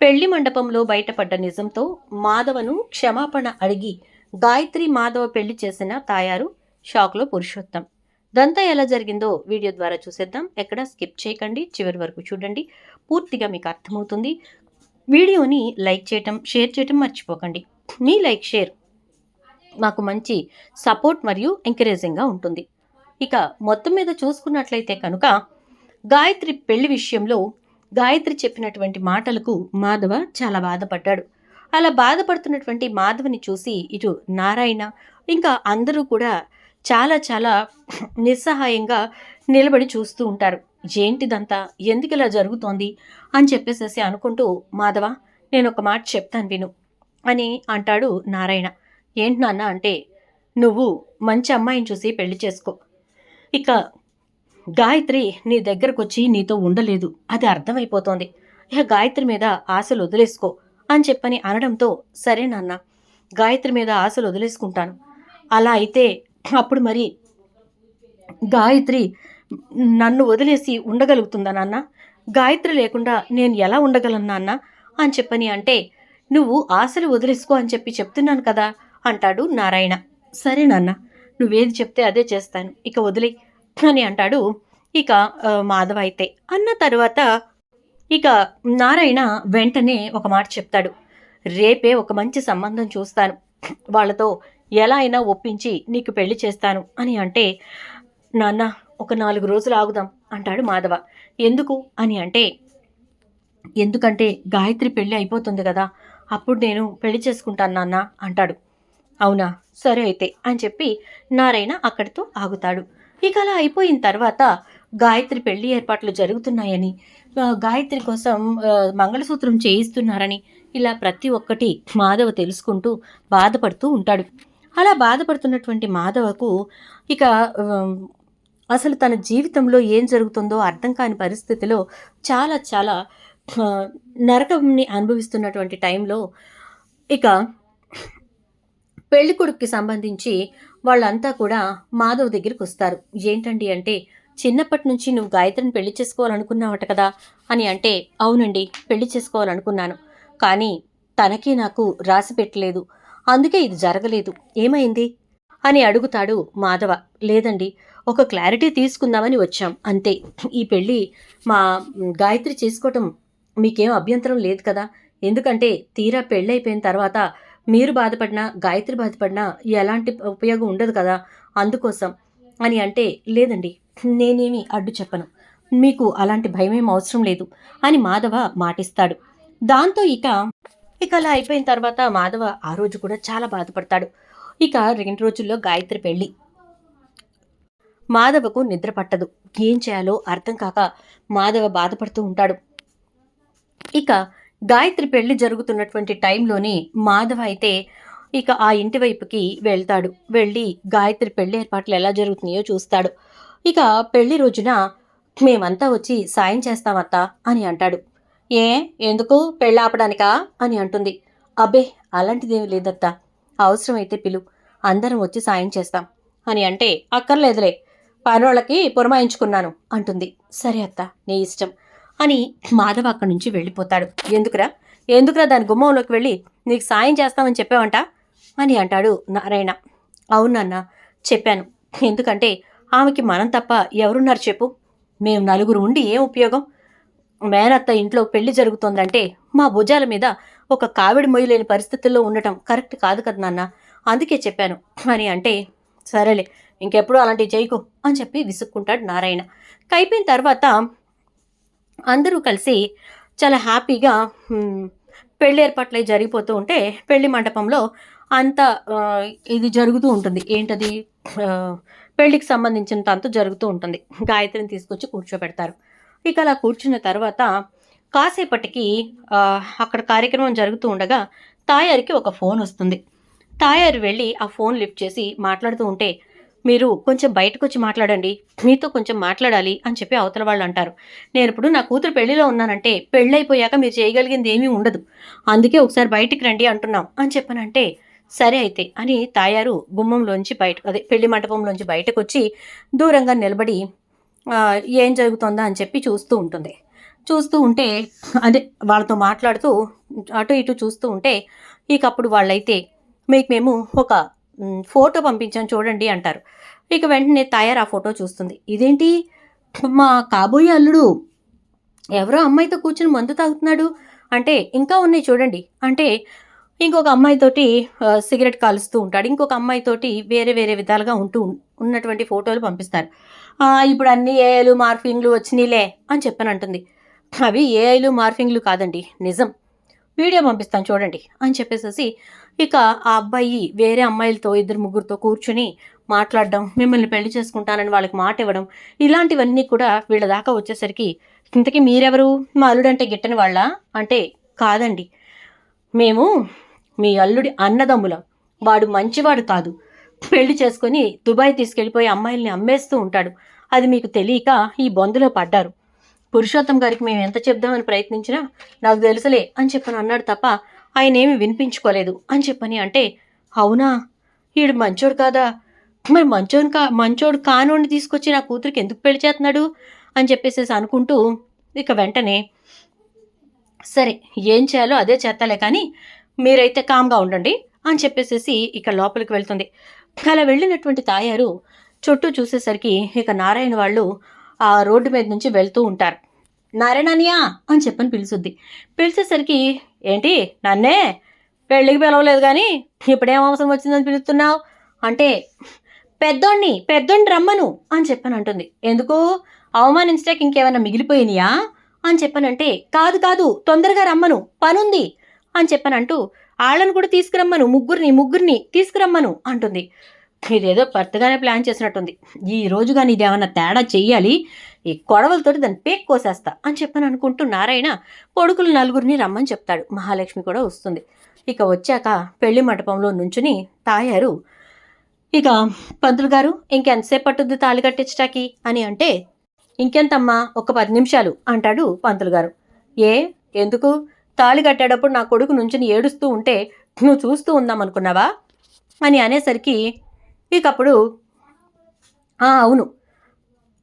పెళ్లి మండపంలో బయటపడ్డ నిజంతో మాధవను క్షమాపణ అడిగి గాయత్రి మాధవ పెళ్లి చేసిన తాయారు షాక్లో పురుషోత్తం. దంతా ఎలా జరిగిందో వీడియో ద్వారా చూసేద్దాం. ఎక్కడ స్కిప్ చేయకండి, చివరి వరకు చూడండి, పూర్తిగా మీకు అర్థమవుతుంది. వీడియోని లైక్ చేయటం, షేర్ చేయటం మర్చిపోకండి. మీ లైక్, షేర్ మాకు మంచి సపోర్ట్ మరియు ఎంకరేజింగ్గా ఉంటుంది. ఇక మొత్తం మీద చూసుకున్నట్లయితే కనుక గాయత్రి పెళ్లి విషయంలో గాయత్రి చెప్పినటువంటి మాటలకు మాధవ చాలా బాధపడ్డాడు. అలా బాధపడుతున్నటువంటి మాధవని చూసి ఇటు నారాయణ ఇంకా అందరూ కూడా చాలా చాలా నిస్సహాయంగా నిలబడి చూస్తూ ఉంటారు. ఏంటిదంతా, ఎందుకు ఇలా జరుగుతోంది అని చెప్పేసేసి అనుకుంటూ, మాధవ నేను ఒక మాట చెప్తాను విను అని అంటాడు నారాయణ. ఏంటి నాన్న అంటే, నువ్వు మంచి అమ్మాయిని చూసి పెళ్లి చేసుకో. ఇక గాయత్రి నీ దగ్గరకు వచ్చి నీతో ఉండలేదు, అది అర్థమైపోతోంది. ఇక గాయత్రి మీద ఆశలు వదిలేసుకో అని చెప్పని అనడంతో, సరే నాన్న గాయత్రి మీద ఆశలు వదిలేసుకుంటాను. అలా అయితే అప్పుడు మరి గాయత్రి నన్ను వదిలేసి ఉండగలుగుతుందా నాన్న? గాయత్రి లేకుండా నేను ఎలా ఉండగలను నాన్న అని చెప్పని అంటే, నువ్వు ఆశలు వదిలేసుకో అని చెప్పి చెప్తున్నాను కదా అంటాడు నారాయణ. సరే నాన్న, నువ్వేది చెప్తే అదే చేస్తాను, ఇక వదిలే అని అంటాడు. ఇక మాధవ అయితే అన్న తర్వాత ఇక నారాయణ వెంటనే ఒక మాట చెప్తాడు. రేపే ఒక మంచి సంబంధం చూస్తాను, వాళ్ళతో ఎలా అయినా ఒప్పించి నీకు పెళ్లి చేస్తాను అని అంటే, నాన్న ఒక 4 రోజులు ఆగుదాం అంటాడు మాధవ. ఎందుకు అని అంటే, ఎందుకంటే గాయత్రి పెళ్లి అయిపోతుంది కదా, అప్పుడు నేను పెళ్లి చేసుకుంటాను నాన్న అంటాడు. అవునా, సరే అయితే అని చెప్పి నారాయణ అక్కడితో ఆగుతాడు. ఇక అలా అయిపోయిన తర్వాత గాయత్రి పెళ్లి ఏర్పాట్లు జరుగుతున్నాయని, గాయత్రి కోసం మంగళసూత్రం చేయిస్తున్నారని ఇలా ప్రతి ఒక్కటి మాధవ తెలుసుకుంటూ బాధపడుతూ ఉంటాడు. అలా బాధపడుతున్నటువంటి మాధవకు ఇక అసలు తన జీవితంలో ఏం జరుగుతుందో అర్థం కాని పరిస్థితిలో చాలా చాలా నరకంని అనుభవిస్తున్నటువంటి టైంలో ఇక పెళ్ళికొడుక్కి సంబంధించి వాళ్ళంతా కూడా మాధవ్ దగ్గరికి వస్తారు. ఏంటండి అంటే, చిన్నప్పటి నుంచి నువ్వు గాయత్రిని పెళ్లి చేసుకోవాలనుకున్నావట కదా అని అంటే, అవునండి పెళ్లి చేసుకోవాలనుకున్నాను, కానీ తనకి నాకు రాసి పెట్టలేదు, అందుకే ఇది జరగలేదు, ఏమైంది అని అడుగుతాడు మాధవ. లేదండి, ఒక క్లారిటీ తీసుకుందామని వచ్చాం అంతే, ఈ పెళ్ళి మా గాయత్రి చేసుకోవటం మీకేం అభ్యంతరం లేదు కదా, ఎందుకంటే తీరా పెళ్ళైపోయిన తర్వాత మీరు బాధపడినా గాయత్రి బాధపడినా ఎలాంటి ఉపయోగం ఉండదు కదా, అందుకోసం అని అంటే, లేదండి నేనేమి అడ్డు చెప్పను, మీకు అలాంటి భయమేం అవసరం లేదు అని మాధవ మాటిస్తాడు. దాంతో ఇక అలా అయిపోయిన తర్వాత మాధవ ఆ రోజు కూడా చాలా బాధపడతాడు. ఇక 2 రోజుల్లో గాయత్రి పెళ్ళి. మాధవకు నిద్ర పట్టదు, ఏం చేయాలో అర్థం కాక మాధవ బాధపడుతూ ఉంటాడు. ఇక గాయత్రి పెళ్లి జరుగుతున్నటువంటి టైంలోనే మాధవ అయితే ఇక ఆ ఇంటి వైపుకి వెళ్తాడు. వెళ్ళి గాయత్రి పెళ్లి ఏర్పాట్లు ఎలా జరుగుతున్నాయో చూస్తాడు. ఇక పెళ్లి రోజున మేమంతా వచ్చి సాయం చేస్తామత్తా అని అంటాడు. ఏ ఎందుకు, పెళ్ళి ఆపడానికా అని అంటుంది. అబ్బే అలాంటిదేమీ లేదత్తా, అవసరమైతే పిలు, అందరం వచ్చి సాయం చేస్తాం అని అంటే, అక్కర్లేదులే పనోళ్ళకి పురమాయించుకున్నాను అంటుంది. సరే అత్త నీ ఇష్టం అని మాధవ అక్కడి నుంచి వెళ్ళిపోతాడు. ఎందుకురా దాని గుమ్మంలోకి వెళ్ళి నీకు సాయం చేస్తామని చెప్పావంట అని అంటాడు నారాయణ. అవునన్నా చెప్పాను, ఎందుకంటే ఆమెకి మనం తప్ప ఎవరున్నారు చెప్పు, మేము 4 ఉండి ఏం ఉపయోగం, మేనత్త ఇంట్లో పెళ్లి జరుగుతోందంటే మా భుజాల మీద ఒక కావిడి మొయ్యలేని పరిస్థితుల్లో ఉండటం కరెక్ట్ కాదు కదా నాన్న, అందుకే చెప్పాను అని అంటే, సరేలే ఇంకెప్పుడు అలాంటివి చేయకు అని చెప్పి విసుక్కుంటాడు నారాయణ. అయిపోయిన తర్వాత అందరూ కలిసి చాలా హ్యాపీగా పెళ్లి ఏర్పాట్లు జరిగిపోతూ ఉంటే పెళ్లి మండపంలో అంతా ఇది జరుగుతూ ఉంటుంది. ఏంటది, పెళ్లికి సంబంధించిన తంతు జరుగుతూ ఉంటుంది. గాయత్రిని తీసుకొచ్చి కూర్చోబెడతారు. ఇక అలా కూర్చున్న తర్వాత కాసేపటికి అక్కడ కార్యక్రమం జరుగుతూ ఉండగా తాయారికి ఒక ఫోన్ వస్తుంది. తాయారు వెళ్ళి ఆ ఫోన్ లిఫ్ట్ చేసి మాట్లాడుతూ ఉంటే, మీరు కొంచెం బయటకు వచ్చి మాట్లాడండి, మీతో కొంచెం మాట్లాడాలి అని చెప్పి అవతల వాళ్ళు అంటారు. నేను ఇప్పుడు నా కూతురు పెళ్లిలో ఉన్నానంటే, పెళ్ళైపోయాక మీరు చేయగలిగింది ఏమీ ఉండదు, అందుకే ఒకసారి బయటికి రండి అంటున్నాం అని చెప్పనంటే, సరే అయితే అని తాయారు గుమ్మంలోంచి పెళ్లి మండపంలోంచి బయటకు వచ్చి దూరంగా నిలబడి ఏం జరుగుతుందా అని చెప్పి చూస్తూ ఉంటుంది. చూస్తూ ఉంటే అదే వాళ్ళతో మాట్లాడుతూ అటు ఇటు చూస్తూ ఉంటే ఇక అప్పుడు వాళ్ళైతే మీకు మేము ఒక ఫోటో పంపించాం చూడండి అంటారు. ఇక వెంటనే తాయారు ఆ ఫోటో చూస్తుంది. ఇదేంటి మా కాబోయే అల్లుడు ఎవరో అమ్మాయితో కూర్చుని మందు తాగుతున్నాడు అంటే ఇంకా ఉన్నాయి చూడండి అంటే ఇంకొక అమ్మాయితోటి సిగరెట్ కాలుస్తూ ఉంటాడు. ఇంకొక అమ్మాయితోటి వేరే వేరే విధాలుగా ఉన్నటువంటి ఫోటోలు పంపిస్తారు. ఇప్పుడు అన్ని ఏఐలు మార్ఫింగ్లు వచ్చినాయిలే అని చెప్పని అంటుంది. అవి ఏఐలు మార్ఫింగ్లు కాదండి, నిజం. వీడియో పంపిస్తాను చూడండి అని చెప్పేసేసి ఇక ఆ అబ్బాయి వేరే అమ్మాయిలతో ఇద్దరు ముగ్గురితో కూర్చుని మాట్లాడడం, మిమ్మల్ని పెళ్లి చేసుకుంటానని వాళ్ళకి మాట ఇవ్వడం, ఇలాంటివన్నీ కూడా వీళ్ళ దాకా వచ్చేసరికి ఇంతకీ మీరెవరు, మా అల్లుడంటే గిట్టని వాళ్ళ అంటే కాదండి, మేము మీ అల్లుడి అన్నదమ్ములం, వాడు మంచివాడు కాదు, పెళ్లి చేసుకొని దుబాయ్ తీసుకెళ్ళిపోయి అమ్మాయిల్ని అమ్మేస్తూ ఉంటాడు, అది మీకు తెలియక ఈ బొందులో పడ్డారు. పురుషోత్తం గారికి మేము ఎంత చెప్దామని ప్రయత్నించినా నాకు తెలుసులే అని చెప్పని అన్నాడు తప్ప ఆయన ఏమి వినిపించుకోలేదు అని చెప్పని అంటే, అవునా ఈడు మంచోడు కాదా, మరి మంచోడు కానోడిని తీసుకొచ్చి నా కూతురికి ఎందుకు పెళ్లి చేస్తున్నాడు అని చెప్పేసి అనుకుంటూ ఇక వెంటనే సరే ఏం చేయాలో అదే చేస్తాలే కానీ మీరైతే కామ్గా ఉండండి అని చెప్పేసేసి ఇక లోపలికి వెళ్తుంది. అలా వెళ్ళినటువంటి తాయారు చుట్టూ చూసేసరికి ఇక నారాయణ వాళ్ళు ఆ రోడ్డు మీద నుంచి వెళ్తూ ఉంటారు. నారాయణనియా అని చెప్పని పిలుచుద్ది. పిలిచేసరికి ఏంటి నన్నే పెళ్ళికి పిలవలేదు కానీ ఇప్పుడేం అవసరం వచ్చిందని పిలుస్తున్నావు అంటే పెద్దోడిని రమ్మను అని చెప్పని అంటుంది. ఎందుకు అవమానించడానికి ఇంకేమైనా మిగిలిపోయినాయా అని చెప్పనంటే కాదు తొందరగా రమ్మను పనుంది అని చెప్పనంటూ వాళ్ళను కూడా తీసుకురమ్మను ముగ్గురిని తీసుకురమ్మను అంటుంది. ఇదేదో భర్తగానే ప్లాన్ చేసినట్టుంది. ఈ రోజు కానీ ఇదేమన్నా తేడా చెయ్యాలి, ఈ కొడవలతోటి దాన్ని పేక్ కోసేస్తా అని చెప్పని అనుకుంటూ నారాయణ కొడుకులు నలుగురిని రమ్మని చెప్తాడు. మహాలక్ష్మి కూడా వస్తుంది. ఇక వచ్చాక పెళ్లి మండపంలో నుంచుని తాయారు ఇక పంతులు గారు ఇంకెంతసేపు పట్టుద్ది తాళి కట్టించటాకి అని అంటే ఇంకెంతమ్మా ఒక 10 నిమిషాలు అంటాడు పంతులు గారు. ఎందుకు తాళి కట్టేటప్పుడు నా కొడుకు నుంచుని ఏడుస్తూ ఉంటే నువ్వు చూస్తూ ఉందామనుకున్నావా అని అనేసరికి ఇకప్పుడు అవును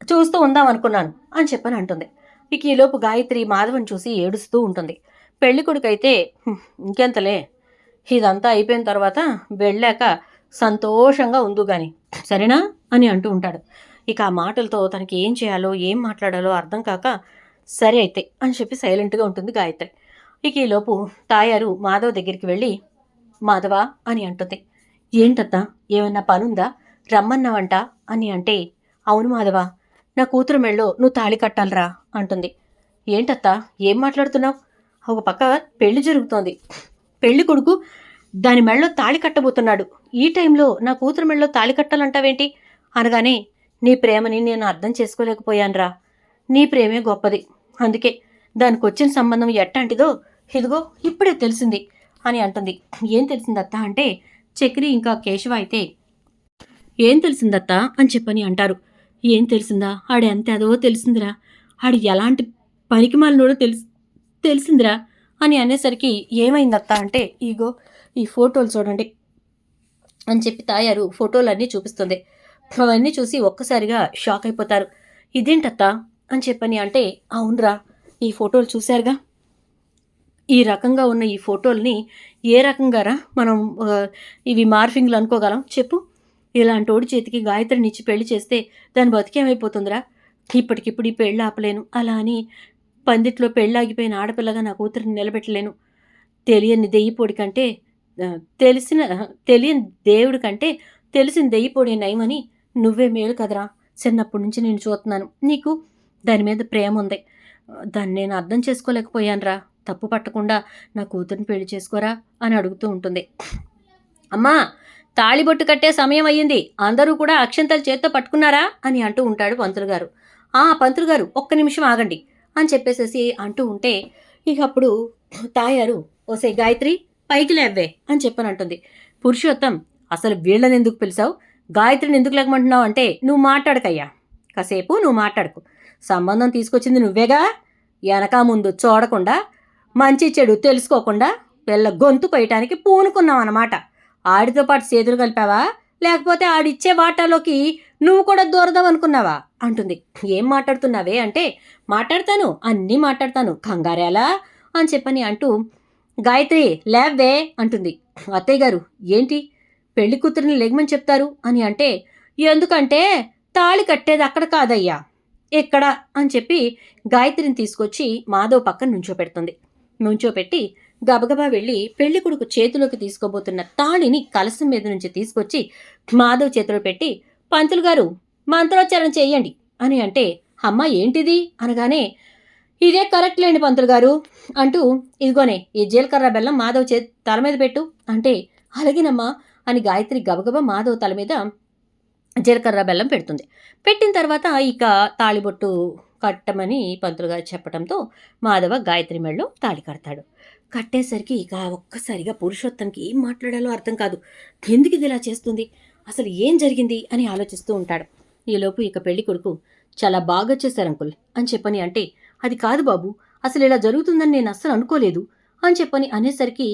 చూస్తూ ఉందామనుకున్నాను అని చెప్పని అంటుంది. ఇక ఈలోపు గాయత్రి మాధవన్ చూసి ఏడుస్తూ ఉంటుంది. పెళ్లి కొడుకు అయితే ఇంకెంతలే ఇదంతా అయిపోయిన తర్వాత వెళ్ళాక సంతోషంగా ఉందు గాని సరేనా అని అంటూ ఉంటాడు. ఇక ఆ మాటలతో తనకి ఏం చేయాలో ఏం మాట్లాడాలో అర్థం కాక సరే అయితే అని చెప్పి సైలెంట్గా ఉంటుంది గాయత్రి. ఇక ఈలోపు తాయారు మాధవ్ దగ్గరికి వెళ్ళి మాధవ అని అంటుంది. ఏంటత్తా ఏమన్నా పనుందా రమ్మన్నావంట అని అంటే అవును మాధవ నా కూతురు మెళ్ళో నువ్వు తాళి కట్టాలరా అంటుంది. ఏంటత్తా ఏం మాట్లాడుతున్నావు, ఒక పక్క పెళ్లి జరుగుతోంది, పెళ్లి కొడుకు దాని మెళ్ళో తాళి కట్టబోతున్నాడు, ఈ టైంలో నా కూతురు మెళ్ళో తాళి కట్టాలంటావేంటి అనగానే నీ ప్రేమని నేను అర్థం చేసుకోలేకపోయానురా, నీ ప్రేమే గొప్పది, అందుకే దానికి వచ్చిన సంబంధం ఎట్టాంటిదో ఇదిగో ఇప్పుడే తెలిసింది అని అంటుంది. ఏం తెలిసిందత్తా అంటే చక్రి ఇంకా కేశవ అయితే ఏం తెలిసిందత్తా అని చెప్పని అంటారు. ఏం తెలిసిందా, ఆడు ఎంత అదో తెలిసిందిరా, ఆడు ఎలాంటి పనికిమాలినోడో తెలిసిందిరా అని అనేసరికి ఏమైందత్తా అంటే ఇగో ఈ ఫోటోలు చూడండి అని చెప్పి తాయారు ఫోటోలన్నీ చూపిస్తుంది. అవన్నీ చూసి ఒక్కసారిగా షాక్ అయిపోతారు. ఇదేంటత్తా అని చెప్పని అంటే అవునరా ఈ ఫోటోలు చూశారుగా, ఈ రకంగా ఉన్న ఈ ఫోటోల్ని ఏ రకంగారా మనం ఇవి మార్ఫింగ్లు అనుకోగలం చెప్పు, ఇలాంటోడి చేతికి గాయత్రిని ఇచ్చి పెళ్లి చేస్తే దాని బతికేమైపోతుందిరా, ఇప్పటికిప్పుడు ఈ పెళ్ళి ఆపలేను, అలా అని పందిట్లో పెళ్ళాగిపోయిన ఆడపిల్లగా నా కూతురిని నిలబెట్టలేను, తెలియని దెయ్యిపోడి కంటే తెలియని దేవుడి కంటే తెలిసిన దెయ్యిపోడి నయమని నువ్వే మేలు కదరా, చిన్నప్పటి నుంచి నేను చూస్తున్నాను, నీకు దాని మీద ప్రేమ ఉంది, దాన్ని నేను అర్థం చేసుకోలేకపోయానురా, తప్పు పట్టకుండా నా కూతురిని పెళ్లి చేసుకోరా అని అడుగుతూ ఉంటుంది. అమ్మా తాళిబొట్టు కట్టే సమయం అయ్యింది, అందరూ కూడా అక్షంతలు చేత్తో పట్టుకున్నారా అని అంటూ ఉంటాడు పంతులు గారు. పంతులు గారు ఒక్క నిమిషం ఆగండి అని చెప్పేసేసి అంటూ ఉంటే ఇక అప్పుడు తాయారు ఓసే గాయత్రి పైకి లేవ్వే అని చెప్పని అంటుంది. పురుషోత్తం అసలు వీళ్ళని ఎందుకు పిలిచావు, గాయత్రిని ఎందుకు లేకమంటున్నావు అంటే నువ్వు మాట్లాడకయ్యా, కాసేపు నువ్వు మాట్లాడుకు, సంబంధం తీసుకొచ్చింది నువ్వేగా, వెనక ముందు చూడకుండా మంచి చెడు తెలుసుకోకుండా పిల్ల గొంతు కొయ్యటానికి పూనుకున్నావు అన్నమాట, ఆడితో పాటు చేతులు కలిపావా లేకపోతే ఆడిచ్చే వాటాలోకి నువ్వు కూడా దూరదాం అనుకున్నావా అంటుంది. ఏం మాట్లాడుతున్నావే అంటే, మాట్లాడతాను, అన్నీ మాట్లాడతాను, కంగారేలా అని చెప్పని అంటూ, గాయత్రి లేవే అంటుంది. అత్తయ్య గారు ఏంటి పెళ్లి కూతురిని లెగమని చెప్తారు అని అంటే, ఎందుకంటే తాళి కట్టేది అక్కడ కాదయ్యా ఇక్కడ అని చెప్పి గాయత్రిని తీసుకొచ్చి మాధవ్ పక్కన నుంచోపెడుతుంది. నుంచోపెట్టి గబగబా వెళ్ళి పెళ్లి కొడుకు చేతిలోకి తీసుకోబోతున్న తాళిని కలసం మీద నుంచి తీసుకొచ్చి మాధవ్ చేతిలో పెట్టి, పంతులు గారు మంత్రోచ్చారణ చెయ్యండి అని అంటే, అమ్మ ఏంటిది అనగానే, ఇదే కరెక్ట్ లేండి పంతులు గారు అంటూ, ఇదిగోనే ఈ జీలకర్ర బెల్లం మాధవ్ తల మీద పెట్టు అంటే, అలాగేనమ్మా అని గాయత్రి గబగబా మాధవ్ తల మీద జీలకర్ర బెల్లం పెడుతుంది. పెట్టిన తర్వాత ఇక తాళిబొట్టు కట్టమని పంతులు గారు చెప్పడంతో మాధవ గాయత్రి మెడలో తాళి కడతాడు. కట్టేసరికి ఇక ఒక్కసారిగా పురుషోత్తంకి ఏం మాట్లాడాలో అర్థం కాదు. ఎందుకు ఇది ఇలా చేస్తుంది, అసలు ఏం జరిగింది అని ఆలోచిస్తూ ఉంటాడు. ఈలోపు ఇక పెళ్లి కొడుకు, చాలా బాగా చేశారు అంకుల్ అని చెప్పని అంటే, అది కాదు బాబు, అసలు ఇలా జరుగుతుందని నేను అస్సలు అనుకోలేదు అని చెప్పని అనేసరికి,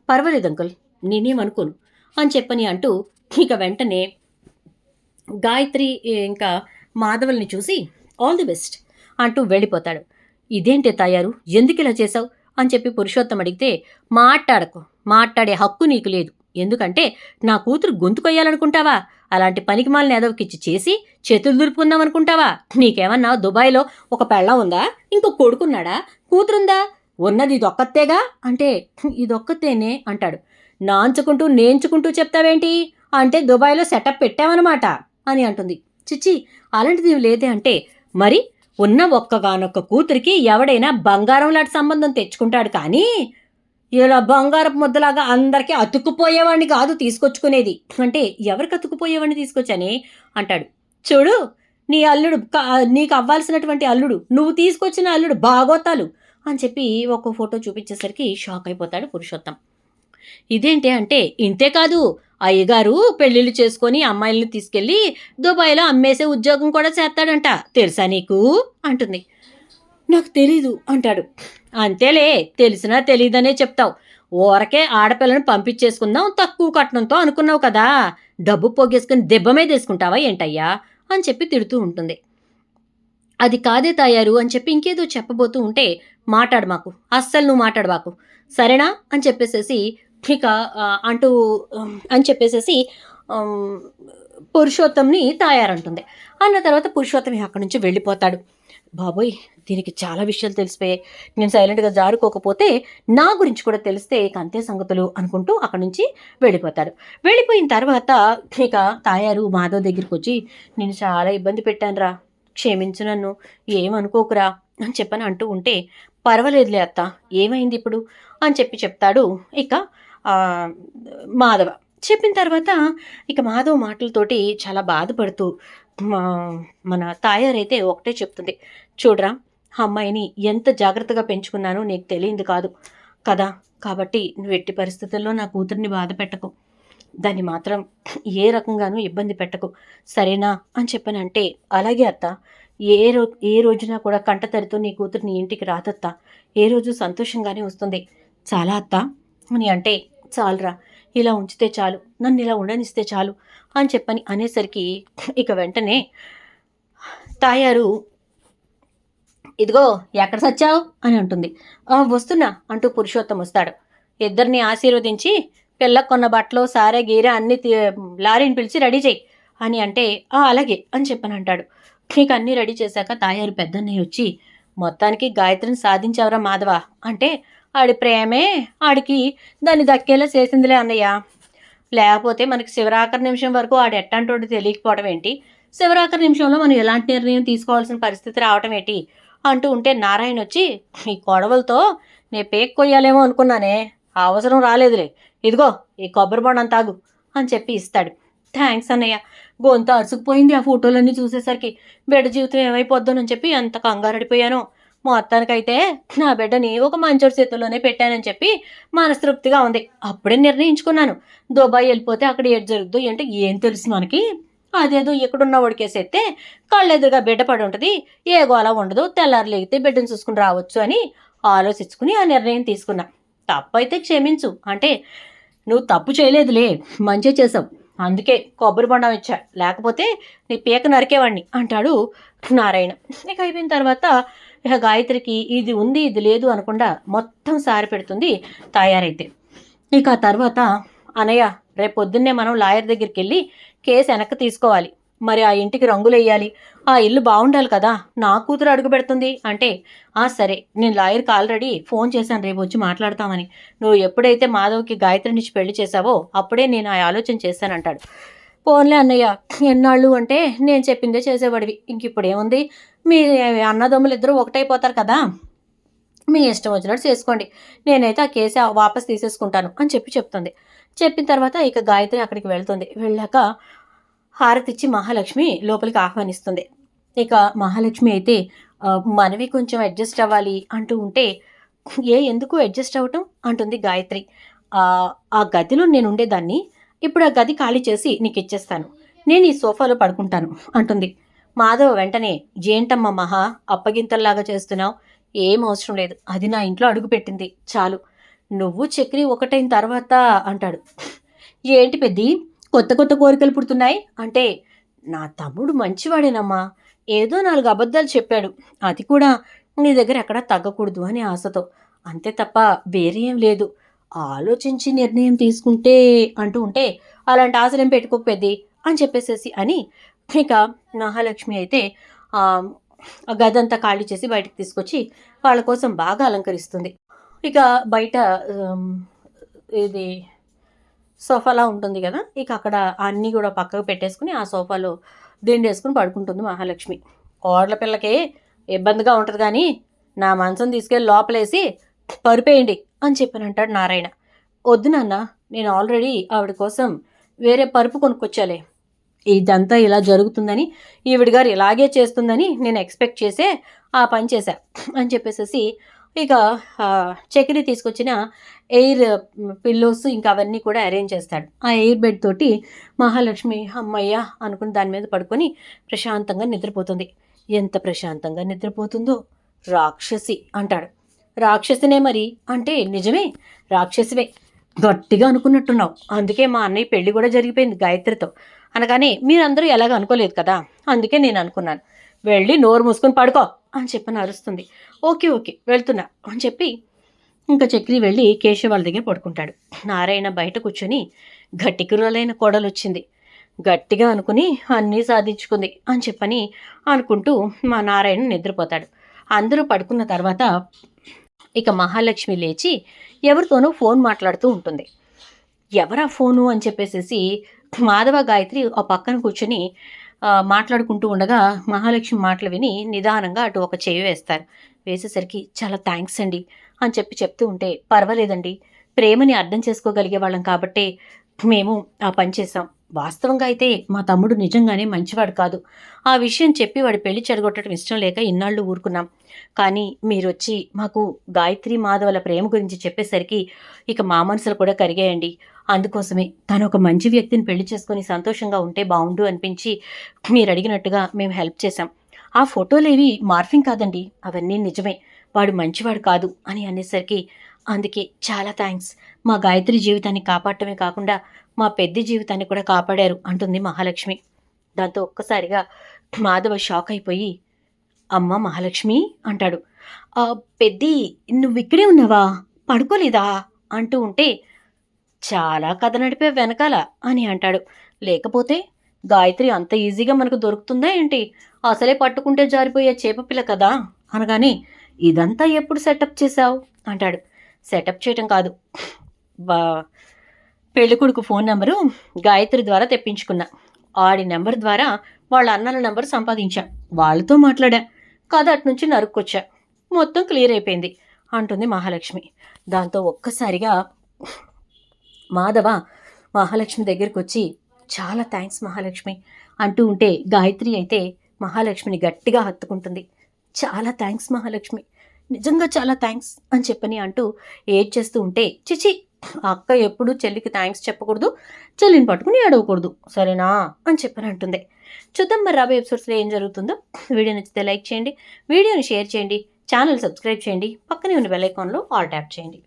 పర్వాలేదు అంకుల్ నేనేమనుకోను అని చెప్పని అంటూ ఇక వెంటనే గాయత్రి ఇంకా మాధవల్ని చూసి ఆల్ ది బెస్ట్ అంటూ వెళ్ళిపోతాడు. ఇదేంటి తయారు, ఎందుకు ఇలా చేశావు అని చెప్పి పురుషోత్తం అడిగితే, మాట్లాడే హక్కు నీకు లేదు. ఎందుకంటే నా కూతురు గొంతు కొయ్యాలనుకుంటావా, అలాంటి పనికిమాలిన ఎదవకిచ్చి చేసి చేతులు దులుపుకుందాం అనుకుంటావా, నీకేమన్నా దుబాయ్లో ఒక పెళ్ళం ఉందా, ఇంకో కొడుకున్నాడా, కూతురుందా, ఉన్నది ఇదొక్కతేగా అంటే, ఇదొక్కతేనే అంటాడు. నాంచుకుంటూ నేంచుకుంటూ చెప్తావేంటి అంటే, దుబాయ్లో సెటప్ పెట్టావన్నమాట అని అంటుంది. చిచ్చి అలాంటిది లేదే అంటే, మరి ఉన్న ఒక్కగానొక్క కూతురికి ఎవడైనా బంగారం లాంటి సంబంధం తెచ్చుకుంటాడు, కానీ ఇలా బంగారపు ముద్దలాగా అందరికీ అతుక్కుపోయేవాడిని కాదు తీసుకొచ్చుకునేది అంటే, ఎవరికి అతుక్కుపోయేవాడిని తీసుకొచ్చని అంటాడు. చూడు నీ అల్లుడు, నీకు అవ్వాల్సినటువంటి అల్లుడు, నువ్వు తీసుకొచ్చిన అల్లుడు బాగోతాలు అని చెప్పి ఒక ఫోటో చూపించేసరికి షాక్ అయిపోతాడు పురుషోత్తం. ఇదేంటి అంటే, ఇంతేకాదు అయ్యగారు పెళ్ళిళ్ళు చేసుకొని అమ్మాయిల్ని తీసుకెళ్ళి దుబాయ్లో అమ్మేసే ఉద్యోగం కూడా చేస్తాడంట, తెలుసా నీకు అంటుంది. నాకు తెలీదు అంటాడు. అంతేలే, తెలిసినా తెలీదనే చెప్తావు, ఊరకే ఆడపిల్లను పంపించేసుకుందాం తక్కువ కట్నంతో అనుకున్నావు కదా, డబ్బు పోగేసుకుని దెబ్బ మీద వేసుకుంటావా ఏంటయ్యా అని చెప్పి తిడుతూ ఉంటుంది. అది కాదే తయారు అని చెప్పి ఇంకేదో చెప్పబోతూ ఉంటే, మాట్లాడు మాకు, అస్సలు నువ్వు మాట్లాడు మాకు సరేనా అని చెప్పేసేసి ఇక అంటూ అని చెప్పేసేసి పురుషోత్తంని తయారంటుంది. అన్న తర్వాత పురుషోత్తం అక్కడి నుంచి వెళ్ళిపోతాడు. బాబోయ్ దీనికి చాలా విషయాలు తెలిసిపోయాయి, నేను సైలెంట్గా జారుకోకపోతే నా గురించి కూడా తెలిస్తే ఇక అంతే సంగతులు అనుకుంటూ అక్కడి నుంచి వెళ్ళిపోతాడు. వెళ్ళిపోయిన తర్వాత ఇక తాయారు మాధవ్ దగ్గరికి వచ్చి, నేను చాలా ఇబ్బంది పెట్టానురా, క్షమించు నన్ను, ఏమనుకోకురా అని చెప్పని అంటూ ఉంటే, పర్వాలేదులే అత్త, ఏమైంది ఇప్పుడు అని చెప్పి చెప్తాడు ఇక మాధవ. చెప్పిన తర్వాత ఇక మాధవ్ మాటలతోటి చాలా బాధపడుతూ మన తాయారైతే ఒకటే చెప్తుంది, చూడరా అమ్మాయిని ఎంత జాగ్రత్తగా పెంచుకున్నానో నీకు తెలియదు కాదు కదా, కాబట్టి నువ్వు ఎట్టి పరిస్థితుల్లో నా కూతుర్ని బాధ పెట్టకు, దాన్ని మాత్రం ఏ రకంగానూ ఇబ్బంది పెట్టకు సరేనా అని చెప్పనంటే, అలాగే అత్త, ఏ రోజున కూడా కంటతడితో నీ కూతుర్ని ఇంటికి రాదత్తా, ఏ రోజు సంతోషంగానే వస్తుంది, చాలా అత్త అని అంటే, చాలురా ఇలా ఉంచితే చాలు, నన్ను ఇలా ఉండనిస్తే చాలు అని చెప్పని అనేసరికి ఇక వెంటనే తాయారు, ఇదిగో ఎక్కడ సచ్చావు అని అంటుంది. వస్తున్నా అంటూ పురుషోత్తం వస్తాడు. ఇద్దరిని ఆశీర్వదించి పిల్లకు కొన్న బట్టలు సారే గీర అన్ని లారీని పిలిచి రెడీ చేయి అని అంటే, అలాగే అని చెప్పని అంటాడు. ఇక అన్నీ రెడీ చేశాక తాయారు పెద్దన్నయ్య వచ్చి, మొత్తానికి గాయత్రిని సాధించావరా మాధవ అంటే, ఆడి ప్రేమే ఆడికి దాన్ని దక్కేలా చేసిందిలే అన్నయ్య, లేకపోతే మనకి శివరాఖరి నిమిషం వరకు ఆడు ఎట్టంటోడు తెలియకపోవడం ఏంటి, శివరాఖరి నిమిషంలో మనం ఎలాంటి నిర్ణయం తీసుకోవాల్సిన పరిస్థితి రావటం ఏంటి అంటూ ఉంటే, నారాయణ వచ్చి, ఈ గొడవలతో నేను పేక్ కొయ్యాలేమో అనుకున్నానే, అవసరం రాలేదులే, ఇదిగో ఈ కొబ్బరి బొండం తాగు అని చెప్పి ఇస్తాడు. థ్యాంక్స్ అన్నయ్య, గొంత అరుసుకుపోయింది ఆ ఫోటోలన్నీ చూసేసరికి, బిడ్డ జీవితం ఏమైపోద్దానని చెప్పి అంత కంగారడిపోయాను, మొత్తానికైతే నా బిడ్డని ఒక మంచోడి చేతుల్లోనే పెట్టానని చెప్పి మనస్తృప్తిగా ఉంది, అప్పుడే నిర్ణయించుకున్నాను, దుబాయ్ వెళ్ళిపోతే అక్కడ ఏడు జరుగుద్దు అంటే ఏం తెలుసు మనకి, అదేదో ఇక్కడున్న ఉడికేసేస్తే కళ్ళెదురుగా బిడ్డ పడి ఉంటుంది, ఏ గోళ ఉండదు, తెల్లారు లేగితే బిడ్డను చూసుకుని రావచ్చు అని ఆలోచించుకుని ఆ నిర్ణయం తీసుకున్నా, తప్పు అయితే క్షమించు అంటే, నువ్వు తప్పు చేయలేదులే, మంచి చేసావు, అందుకే కొబ్బరి బొండం ఇచ్చా, లేకపోతే నీ పీక నరికేవాడిని అంటాడు నారాయణ. ఇక అయిపోయిన తర్వాత ఇక గాయత్రికి ఇది ఉంది ఇది లేదు అనకుండా మొత్తం సారి పెడుతుంది తయారైతే. ఇక ఆ తర్వాత అనయ్య రేపు పొద్దున్నే మనం లాయర్ దగ్గరికి వెళ్ళి కేసు వెనక్కి తీసుకోవాలి, మరి ఆ ఇంటికి రంగులు వేయాలి, ఆ ఇల్లు బాగుండాలి కదా, నా కూతురు అడుగు పెడుతుంది అంటే, సరే నేను లాయర్కి ఆల్రెడీ ఫోన్ చేశాను రేపు వచ్చి మాట్లాడతామని, నువ్వు ఎప్పుడైతే మాధవ్కి గాయత్రినిచ్చి పెళ్లి చేశావో అప్పుడే నేను ఆ ఆలోచన చేశానంటాడు. పోన్లే అన్నయ్య, ఎన్నాళ్ళు అంటే నేను చెప్పిందే చేసేవాడివి, ఇంక ఇప్పుడు ఏముంది, మీ అన్నదమ్ములు ఇద్దరు ఒకటైపోతారు కదా, మీ ఇష్టం వచ్చినట్టు చేసుకోండి, నేనైతే ఆ కేసు వాపస్ తీసేసుకుంటాను అని చెప్తుంది. చెప్పిన తర్వాత ఇక గాయత్రి అక్కడికి వెళ్తుంది. వెళ్ళాక హారతిచ్చి మహాలక్ష్మి లోపలికి ఆహ్వానిస్తుంది. ఇక మహాలక్ష్మి అయితే మనవి కొంచెం అడ్జస్ట్ అవ్వాలి అంటూ ఉంటే, ఎందుకు అడ్జస్ట్ అవ్వటం అంటుంది గాయత్రి. ఆ గదిలో నేను ఉండేదాన్ని, ఇప్పుడు ఆ గది ఖాళీ చేసి నీకు ఇచ్చేస్తాను, నేను ఈ సోఫాలో పడుకుంటాను అంటుంది. మాధవ్ వెంటనే, ఏంటమ్మా మహా అప్పగింతల్లాగా చేస్తున్నావు, ఏం అవసరం లేదు, అది నా ఇంట్లో అడుగు పెట్టింది చాలు, నువ్వు చక్రి ఒకటైన తర్వాత అంటాడు. ఏంటి పెద్ది కొత్త కొత్త కోరికలు పుడుతున్నాయి అంటే, నా తమ్ముడు మంచివాడేనమ్మా, ఏదో 4 అబద్ధాలు చెప్పాడు, అది కూడా నీ దగ్గర ఎక్కడా తగ్గకూడదు అని ఆశతో, అంతే తప్ప వేరే ఏం లేదు, ఆలోచించి నిర్ణయం తీసుకుంటే అంటూ ఉంటే, అలాంటి ఆశలేం పెట్టుకోకపోద్ది అని చెప్పేసేసి అని ఇక మహాలక్ష్మి అయితే ఆ గదంతా ఖాళీ చేసి బయటకు తీసుకొచ్చి వాళ్ళ కోసం బాగా అలంకరిస్తుంది. ఇక బయట ఇది సోఫాలా ఉంటుంది కదా, ఇక అక్కడ అన్నీ కూడా పక్కకు పెట్టేసుకుని ఆ సోఫాలో దిండేసుకుని పడుకుంటుంది మహాలక్ష్మి. కోడల పిల్లకి ఇబ్బందిగా ఉంటుంది కానీ నా మంచం తీసుకెళ్ళి లోపలేసి పరిపేయండి అని చెప్పానంటాడు నారాయణ. వద్దు నాన్న, నేను ఆల్రెడీ ఆవిడ కోసం వేరే పరుపు కొనుక్కొచ్చాలే, ఇదంతా ఇలా జరుగుతుందని ఈవిడ గారు ఇలాగే చేస్తుందని నేను ఎక్స్పెక్ట్ చేసే ఆ పని చేశా అని చెప్పేసేసి ఇక చక్రి తీసుకొచ్చిన ఎయిర్ పిల్లోస్ ఇంకా అవన్నీ కూడా అరేంజ్ చేస్తాడు. ఆ ఎయిర్ బెడ్ తోటి మహాలక్ష్మి అమ్మయ్య అనుకుని దాని మీద పడుకొని ప్రశాంతంగా నిద్రపోతుంది. ఎంత ప్రశాంతంగా నిద్రపోతుందో, రాక్షసి అంటాడు. రాక్షసినే మరి అంటే నిజమే, రాక్షసివే, గట్టిగా అనుకున్నట్టున్నావు, అందుకే మా అన్నయ్య పెళ్లి కూడా జరిగిపోయింది గాయత్రితో అనగానే మీరందరూ ఎలాగ అనుకోలేదు కదా, అందుకే నేను అనుకున్నాను, వెళ్ళి నోరు మూసుకొని పడుకో అని చెప్పని అరుస్తుంది. ఓకే ఓకే వెళ్తున్నా అని చెప్పి ఇంకా చక్రి వెళ్ళి కేశవ్ వాళ్ళ దగ్గర పడుకుంటాడు. నారాయణ బయట కూర్చొని గట్టికురలైన కోడలు వచ్చింది, గట్టిగా అనుకుని అన్నీ సాధించుకుంది అని చెప్పని అనుకుంటూ మా నారాయణ నిద్రపోతాడు. అందరూ పడుకున్న తర్వాత ఇక మహాలక్ష్మి లేచి ఎవరితోనో ఫోన్ మాట్లాడుతూ ఉంటుంది. ఎవరా ఫోను అని చెప్పేసేసి మాధవ గాయత్రి ఆ పక్కన కూర్చొని మాట్లాడుకుంటూ ఉండగా మహాలక్ష్మి మాటలు విని నిదానంగా అటు ఒక చెయ్యి వేస్తారు. వేసేసరికి చాలా థ్యాంక్స్ అండి అని చెప్తూ ఉంటే, పర్వాలేదండి, ప్రేమని అర్థం చేసుకోగలిగే వాళ్ళం కాబట్టే మేము ఆ పని చేసాం, వాస్తవంగా అయితే మా తమ్ముడు నిజంగానే మంచివాడు కాదు, ఆ విషయం చెప్పి వాడి పెళ్లి చెడగొట్టడం ఇష్టం లేక ఇన్నాళ్ళు ఊరుకున్నాం, కానీ మీరొచ్చి మాకు గాయత్రి మాధవల ప్రేమ గురించి చెప్పేసరికి ఇక మా మనసులు కూడా కరిగాయండి, అందుకోసమే తను ఒక మంచి వ్యక్తిని పెళ్లి చేసుకొని సంతోషంగా ఉంటే బాగుండు అనిపించి మీరు అడిగినట్టుగా మేము హెల్ప్ చేశాం, ఆ ఫోటోలేవి మార్ఫింగ్ కాదండి, అవన్నీ నిజమే, వాడు మంచివాడు కాదు అని అనేసరికి అందుకే చాలా థ్యాంక్స్, మా గాయత్రి జీవితాన్ని కాపాడటమే కాకుండా మా పెద్ద జీవితాన్ని కూడా కాపాడారు అంటుంది మహాలక్ష్మి. దాంతో ఒక్కసారిగా మాధవ షాక్ అయిపోయి, అమ్మ మహాలక్ష్మి అంటాడు. పెద్ది నువ్వు ఇక్కడే ఉన్నావా, పడుకోలేదా అంటూ ఉంటే, చాలా కథ నడిపే వెనకాల అని అంటాడు. లేకపోతే గాయత్రి అంత ఈజీగా మనకు దొరుకుతుందా ఏంటి, అసలే పట్టుకుంటే జారిపోయే చేపపిల్ల కదా అనగానే, ఇదంతా ఎప్పుడు సెటప్ చేశావు అంటాడు. సెటప్ చేయటం కాదు, పెళ్ళికొడుకు ఫోన్ నెంబరు గాయత్రి ద్వారా తెప్పించుకున్నా, ఆడి నెంబర్ ద్వారా వాళ్ళ అన్నల నెంబర్ సంపాదించా, వాళ్ళతో మాట్లాడా, కథ అట్నుంచి నరుక్కొచ్చా, మొత్తం క్లియర్ అయిపోయింది అంటుంది మహాలక్ష్మి. దాంతో ఒక్కసారిగా మాధవ మహాలక్ష్మి దగ్గరికి వచ్చి, చాలా థ్యాంక్స్ మహాలక్ష్మి అంటూ ఉంటే, గాయత్రి అయితే మహాలక్ష్మిని గట్టిగా హత్తుకుంటుంది. చాలా థ్యాంక్స్ మహాలక్ష్మి, నిజంగా చాలా థ్యాంక్స్ అని చెప్పని అంటూ ఏడ్చేస్తూ ఉంటే, చిచి అక్క ఎప్పుడు చెల్లికి థ్యాంక్స్ చెప్పకూడదు, చెల్లిని పట్టుకుని ఏడవకూడదు సరేనా అని చెప్పని అంటుంది. చూద్దాం మరి రాబోయే ఎపిసోడ్స్లో ఏం జరుగుతుందో. వీడియో నచ్చితే లైక్ చేయండి, వీడియోని షేర్ చేయండి, ఛానల్ సబ్స్క్రైబ్ చేయండి, పక్కనే ఉన్న బెల్ ఐకాన్లో ఆల్ ట్యాప్ చేయండి.